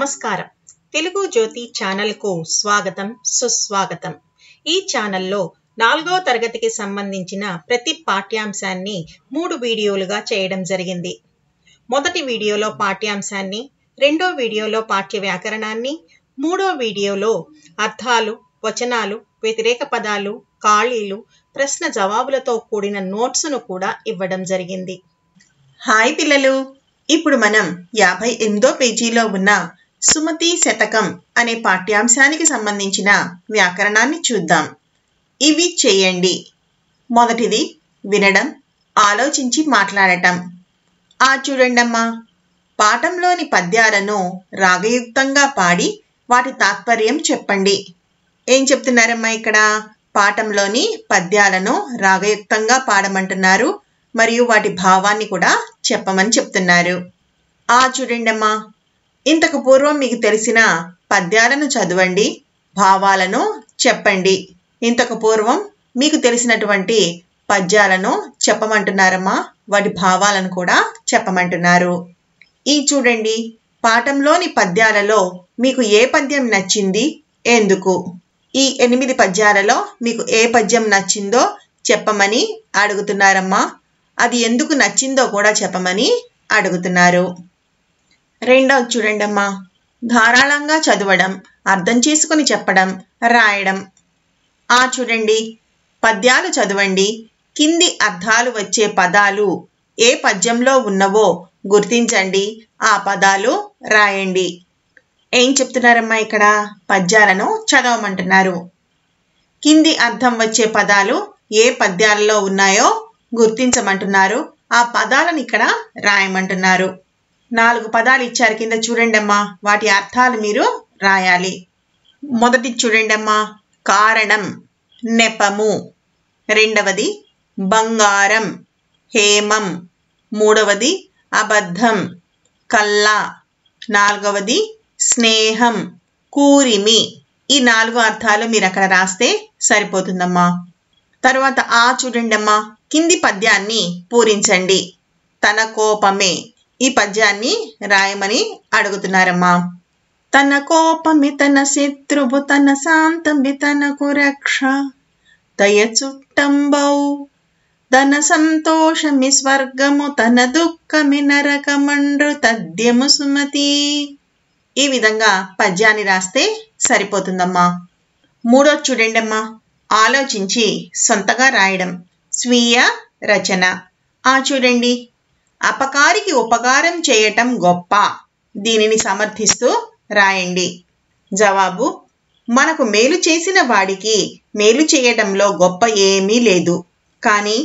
నమస్కారం. తెలుగు జ్యోతి ఛానల్కు స్వాగతం, సుస్వాగతం. ఈ ఛానల్లో 4వ తరగతికి సంబంధించిన ప్రతి పాఠ్యాంశాన్ని 3 వీడియోలుగా చేయడం జరిగింది. మొదటి వీడియోలో పాఠ్యాంశాన్ని, రెండో వీడియోలో పాఠ్య వ్యాకరణాన్ని, మూడో వీడియోలో అర్థాలు, వచనాలు, వ్యతిరేక పదాలు, ఖాళీలు, ప్రశ్న జవాబులతో కూడిన నోట్స్ను కూడా ఇవ్వడం జరిగింది. హాయ్ పిల్లలు, ఇప్పుడు మనం 58వ పేజీలో ఉన్న సుమతి శతకం అనే పాఠ్యాంశానికి సంబంధించిన వ్యాకరణాన్ని చూద్దాం. ఇవి చేయండి. మొదటిది వినడం, ఆలోచించి మాట్లాడటం. చూడండమ్మా, పాఠంలోని పద్యాలను రాగయుక్తంగా పాడి వాటి తాత్పర్యం చెప్పండి. ఏం చెప్తున్నారమ్మా ఇక్కడ? పాఠంలోని పద్యాలను రాగయుక్తంగా పాడమంటున్నారు మరియు వాటి భావాన్ని కూడా చెప్పమని చెప్తున్నారు. చూడండమ్మా, ఇంతకు పూర్వం మీకు తెలిసిన పద్యాలను చదవండి, భావాలను చెప్పండి. ఇంతకు పూర్వం మీకు తెలిసినటువంటి పద్యాలను చెప్పమంటున్నారమ్మా, వాటి భావాలను కూడా చెప్పమంటున్నారు. చూడండి, పాఠంలోని పద్యాలలో మీకు ఏ పద్యం నచ్చింది, ఎందుకు? ఈ 8 పద్యాలలో మీకు ఏ పద్యం నచ్చిందో చెప్పమని అడుగుతున్నారమ్మా. అది ఎందుకు నచ్చిందో కూడా చెప్పమని అడుగుతున్నారు. రెండవది చూడండమ్మా, ధారాళంగా చదవడం, అర్థం చేసుకుని చెప్పడం, రాయడం. చూడండి, పద్యాలు చదవండి, కింది అర్థాలు వచ్చే పదాలు ఏ పద్యంలో ఉన్నవో గుర్తించండి, ఆ పదాలు రాయండి. ఏం చెప్తున్నారమ్మా ఇక్కడ? పద్యాలను చదవమంటున్నారు. కింది అర్థం వచ్చే పదాలు ఏ పద్యాలలో ఉన్నాయో గుర్తించమంటున్నారు, ఆ పదాలను ఇక్కడ రాయమంటున్నారు. 4 పదాలు ఇచ్చారు కింద, చూడండమ్మా, వాటి అర్థాలు మీరు రాయాలి. మొదటి చూడండమ్మా, కారణం, నెపము. రెండవది బంగారం, హేమం. మూడవది అబద్ధం, కళ్ళ. నాలుగవది స్నేహం, కూరిమి. ఈ 4 అర్థాలు మీరు అక్కడ రాస్తే సరిపోతుందమ్మా. తర్వాత చూడండమ్మా, కింది పద్యాన్ని పూరించండి. తన కోపమే. ఈ పద్యాన్ని రాయమని అడుగుతున్నారమ్మా. తన కోపమి తన శత్రువు, తన శాంతమి తనకు రక్ష, దయ చుట్టంబౌ, తన సంతోషమి స్వర్గము, తన దుఃఖమి నరకమండ్రు తద్యము సుమతి. ఈ విధంగా పద్యాన్ని రాస్తే సరిపోతుందమ్మా. మూడోది చూడండమ్మా, ఆలోచించి సొంతగా రాయడం, స్వీయ రచన. చూడండి, అపకారికి ఉపకారం చేయటం గొప్ప, దీనిని సమర్థిస్తూ రాయండి. జవాబు, మనకు మేలు చేసిన వాడికి మేలు చేయటంలో గొప్ప ఏమీ లేదు, కానీ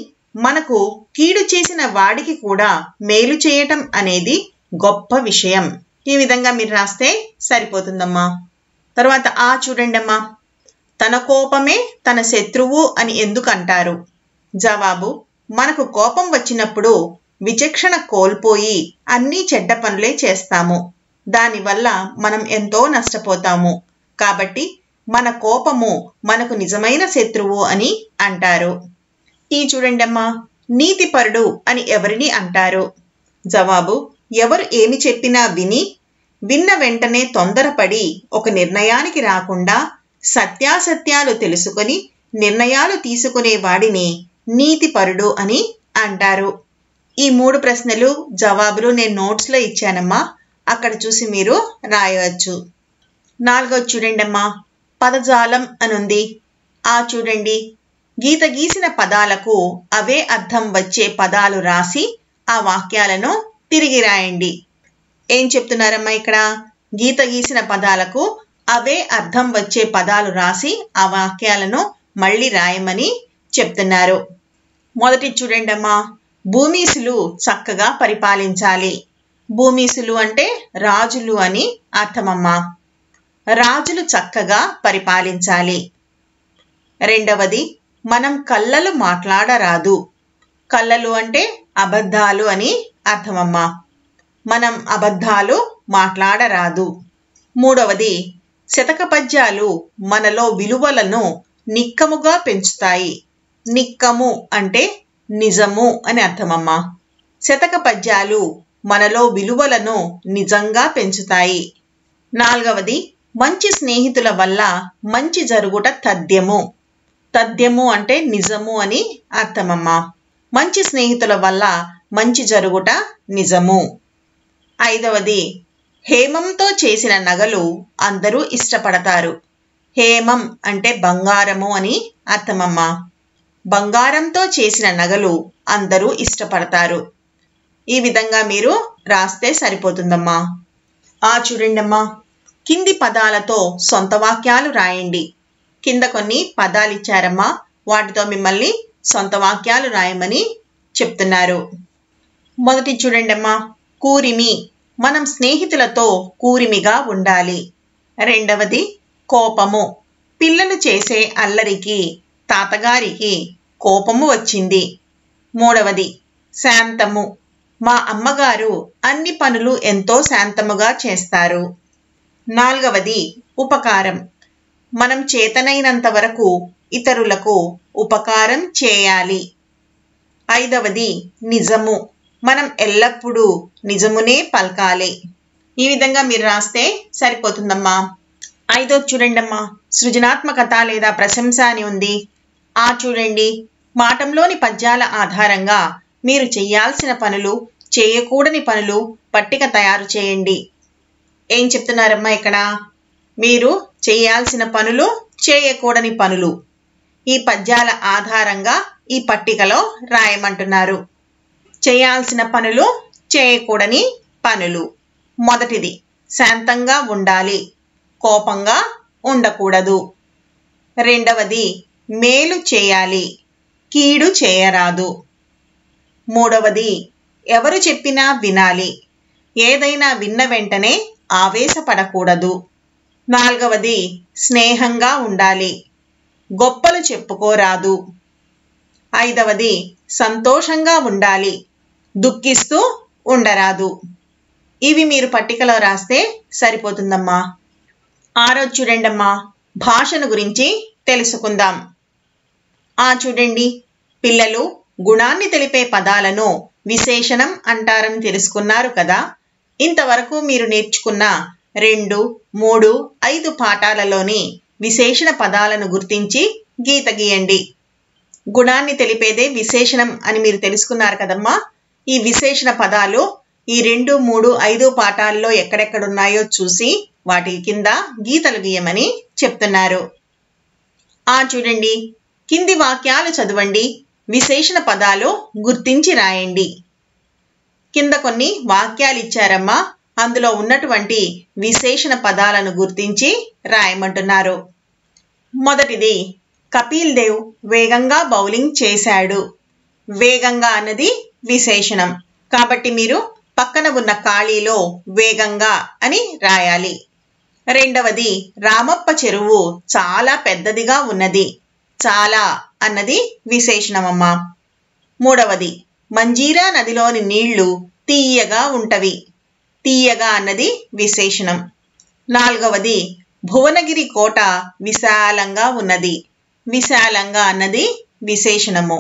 మనకు కీడు చేసిన వాడికి కూడా మేలు చేయటం అనేది గొప్ప విషయం. ఈ విధంగా మీరు రాస్తే సరిపోతుందమ్మా. తర్వాత చూడండమ్మా, తన కోపమే తన శత్రువు అని ఎందుకు అంటారు? జవాబు, మనకు కోపం వచ్చినప్పుడు విచక్షణ కోల్పోయి అన్ని చెడ్డ పనులే చేస్తాము, దానివల్ల మనం ఎంతో నష్టపోతాము. కాబట్టి మన కోపము మనకు నిజమైన శత్రువు అని అంటారు. చూడండమ్మా, నీతిపరుడు అని ఎవరిని అంటారు? జవాబు, ఎవరు ఏమి చెప్పినా విన్న వెంటనే తొందరపడి ఒక నిర్ణయానికి రాకుండా సత్యాసత్యాలు తెలుసుకొని నిర్ణయాలు తీసుకునే వాడిని నీతిపరుడు అని అంటారు. ఈ 3 ప్రశ్నలు జవాబులు నేను నోట్స్లో ఇచ్చానమ్మా, అక్కడ చూసి మీరు రాయవచ్చు. 4వది చూడండమ్మా, పదజాలం అనుంది. చూడండి, గీత గీసిన పదాలకు అవే అర్థం వచ్చే పదాలు రాసి ఆ వాక్యాలను తిరిగి రాయండి. ఏం చెప్తున్నారమ్మా ఇక్కడ? గీత గీసిన పదాలకు అవే అర్థం వచ్చే పదాలు రాసి ఆ వాక్యాలను మళ్ళీ రాయమని చెప్తున్నారు. మొదటి చూడండమ్మా, భూమీసులు చక్కగా పరిపాలించాలి. భూమీసులు అంటే రాజులు అని అర్థమమ్మా. రాజులు చక్కగా పరిపాలించాలి. రెండవది, మనం కళ్ళలు మాట్లాడరాదు. కళ్ళలు అంటే అబద్ధాలు అని అర్థమమ్మా. మనం అబద్ధాలు మాట్లాడరాదు. మూడవది, శతక పద్యాలు మనలో విలువలను నిక్కముగా పెంచుతాయి. నిక్కము అంటే నిజము అని అర్థమమ్మా. శతక పద్యాలు మనలో విలువలను నిజంగా పెంచుతాయి. నాలుగవది మంచి స్నేహితుల వల్ల మంచి జరుగుట తథ్యము. తథ్యము అంటే నిజము అని అర్థమమ్మా. మంచి స్నేహితుల వల్ల మంచి జరుగుట నిజము. ఐదవది హేమంతో చేసిన నగలు అందరూ ఇష్టపడతారు. హేమం అంటే బంగారము అని అర్థమమ్మా. బంగారంతో చేసిన నగలు అందరూ ఇష్టపడతారు. ఈ విధంగా మీరు రాస్తే సరిపోతుందమ్మా. చూడండమ్మా, కింది పదాలతో సొంత వాక్యాలు రాయండి. కింద కొన్ని పదాలు ఇచ్చారమ్మా, వాటితో మిమ్మల్ని సొంత వాక్యాలు రాయమని చెప్తున్నారు. మొదటి చూడండమ్మా, కూరిమి, మనం స్నేహితులతో కూరిమిగా ఉండాలి. రెండవది కోపము, పిల్లలు చేసే అల్లరికి తాతగారికి కోపము వచ్చింది. మూడవది శాంతము, మా అమ్మగారు అన్ని పనులు ఎంతో శాంతముగా చేస్తారు. నాలుగవది ఉపకారం, మనం చేతనైనంత వరకు ఇతరులకు ఉపకారం చేయాలి. ఐదవది నిజము, మనం ఎల్లప్పుడూ నిజమునే పలకాలి. ఈ విధంగా మీరు రాస్తే సరిపోతుందమ్మా. ఐదోది చూడండమ్మా, సృజనాత్మకత లేదా ప్రశంస అని ఉంది. చూడండి, పాఠంలోని పద్యాల ఆధారంగా మీరు చేయాల్సిన పనులు, చేయకూడని పనులు పట్టిక తయారు చేయండి. ఏం చెప్తున్నారమ్మా ఇక్కడ? మీరు చేయాల్సిన పనులు, చేయకూడని పనులు ఈ పద్యాల ఆధారంగా ఈ పట్టికలో రాయమంటున్నారు. చేయాల్సిన పనులు, చేయకూడని పనులు. మొదటిది శాంతంగా ఉండాలి, కోపంగా ఉండకూడదు. రెండవది మేలు చేయాలి, కీడు చేయరాదు. మూడవది ఎవరు చెప్పినా వినాలి, ఏదైనా విన్న వెంటనే ఆవేశపడకూడదు. నాలుగవది స్నేహంగా ఉండాలి, గొప్పలు చెప్పుకోరాదు. ఐదవది సంతోషంగా ఉండాలి, దుఃఖిస్తూ ఉండరాదు. ఇవి మీరు పట్టికలో రాస్తే సరిపోతుందమ్మా. ఆరోజు చూడండమ్మా, భాషను గురించి తెలుసుకుందాం. చూడండి, పిల్లలు గుణాన్ని తెలిపే పదాలను విశేషణం అంటారని తెలుసుకున్నారు కదా. ఇంతవరకు మీరు నేర్చుకున్న 2, 3, 5 పాఠాలలోని విశేషణ పదాలను గుర్తించి గీత గీయండి. గుణాన్ని తెలిపేదే విశేషణం అని మీరు తెలుసుకున్నారు కదమ్మా. ఈ విశేషణ పదాలు ఈ 2, 3, 5 పాఠాల్లో ఎక్కడెక్కడున్నాయో చూసి వాటి కింద గీతలు గీయమని చెప్తున్నారు. చూడండి, కింది వాక్యాలు చదవండి, విశేషణ పదాలు గుర్తించి రాయండి. కింద కొన్ని వాక్యాలు ఇచ్చారమ్మా, అందులో ఉన్నటువంటి విశేషణ పదాలను గుర్తించి రాయమంటున్నారు. మొదటిది కపిల్ దేవ్ వేగంగా బౌలింగ్ చేశాడు. వేగంగా అన్నది విశేషణం కాబట్టి మీరు పక్కన ఉన్న ఖాళీలో వేగంగా అని రాయాలి. రెండవది రామప్ప చెరువు చాలా పెద్దదిగా ఉన్నది. చాలా అన్నది విశేషణమమ్మా. మూడవది మంజీరా నదిలోని నీళ్లు తీయగా ఉంటవి. తీయగా అన్నది విశేషణం. నాలుగవది భువనగిరి కోట విశాలంగా ఉన్నది. విశాలంగా అన్నది విశేషణము.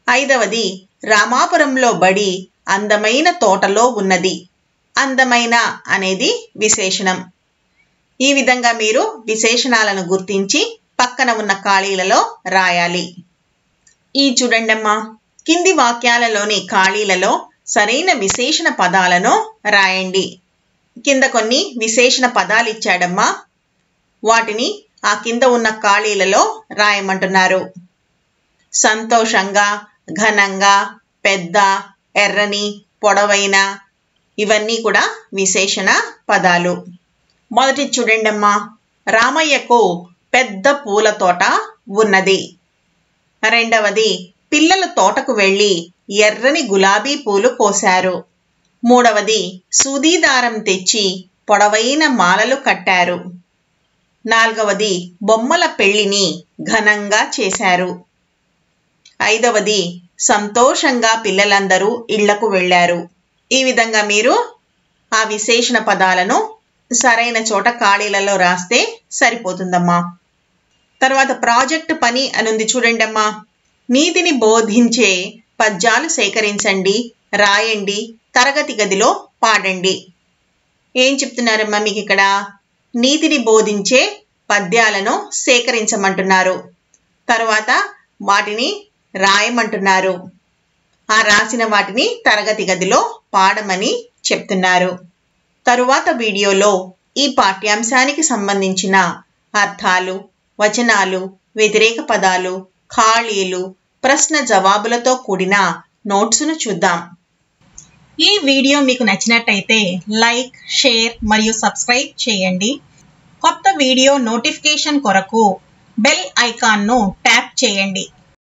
ఐదవది రామాపురంలో బడి అందమైన తోటలో ఉన్నది. అందమైన అనేది విశేషణం. ఈ విధంగా మీరు విశేషణాలను గుర్తించి పక్కన ఉన్న ఖాళీలలో రాయాలి. చూడండమ్మా, కింది వాక్యాలలోని ఖాళీలలో సరైన విశేషణ పదాలను రాయండి. కింద కొన్ని విశేషణ పదాలు ఇచ్చాడమ్మా, వాటిని ఆ కింద ఉన్న ఖాళీలలో రాయమంటున్నారు. సంతోషంగా, ఘనంగా, పెద్ద, ఎర్రని, పొడవైన ఇవన్నీ కూడా విశేషణ పదాలు. మొదటి చూడండమ్మా, రామయ్యకు పెద్ద పూల తోట ఉన్నది. రెండవది పిల్లలు తోటకు వెళ్ళి ఎర్రని గులాబీ పూలు కోశారు. మూడవది సూదీదారం తెచ్చి పొడవైన మాలలు కట్టారు. నాలుగవది బొమ్మల పెళ్లిని ఘనంగా చేశారు. ఐదవది సంతోషంగా పిల్లలందరూ ఇళ్లకు వెళ్ళారు. ఈ విధంగా మీరు ఆ విశేషణ పదాలను సరైన చోట ఖాళీలలో రాస్తే సరిపోతుందమ్మా. తర్వాత ప్రాజెక్ట్ పని అనుంది చూడండమ్మా. నీతిని బోధించే పద్యాలు సేకరించండి, రాయండి, తరగతి గదిలో పాడండి. ఏం చెప్తున్నారమ్మా మీకు ఇక్కడ? నీతిని బోధించే పద్యాలను సేకరించమంటున్నారు. తరువాత వాటిని రాయమంటున్నారు. ఆ రాసిన వాటిని తరగతి గదిలో పాడమని చెప్తున్నారు. తరువాత వీడియోలో ఈ పాఠ్యాంశానికి సంబంధించిన అర్థాలు, వచనాలు, వ్యతిరేక పదాలు, ఖాళీలు, ప్రశ్న జవాబులతో కూడిన నోట్స్ను చూద్దాం. ఈ వీడియో మీకు నచ్చినట్టయితే లైక్, షేర్ మరియు సబ్స్క్రైబ్ చేయండి. కొత్త వీడియో నోటిఫికేషన్ కొరకు బెల్ ఐకాన్ను ట్యాప్ చేయండి.